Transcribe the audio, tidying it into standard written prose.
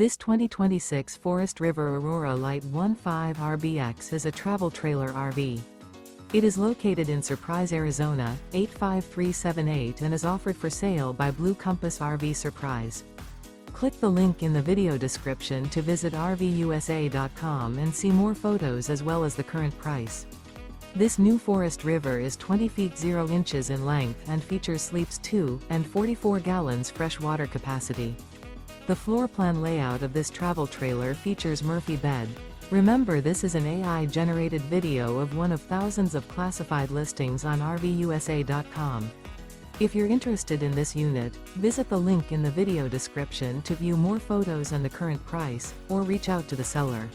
This 2026 Forest River Aurora Light 15 RBX is a travel trailer RV. It is located in Surprise, Arizona, 85378 and is offered for sale by Blue Compass RV Surprise. Click the link in the video description to visit RVUSA.com and see more photos as well as the current price. This new Forest River is 20 feet 0 inches in length and features sleeps 2 and 44 gallons fresh water capacity. The floor plan layout of this travel trailer features Murphy bed. Remember, this is an AI-generated video of one of thousands of classified listings on RVUSA.com. If you're interested in this unit, visit the link in the video description to view more photos and the current price, or reach out to the seller.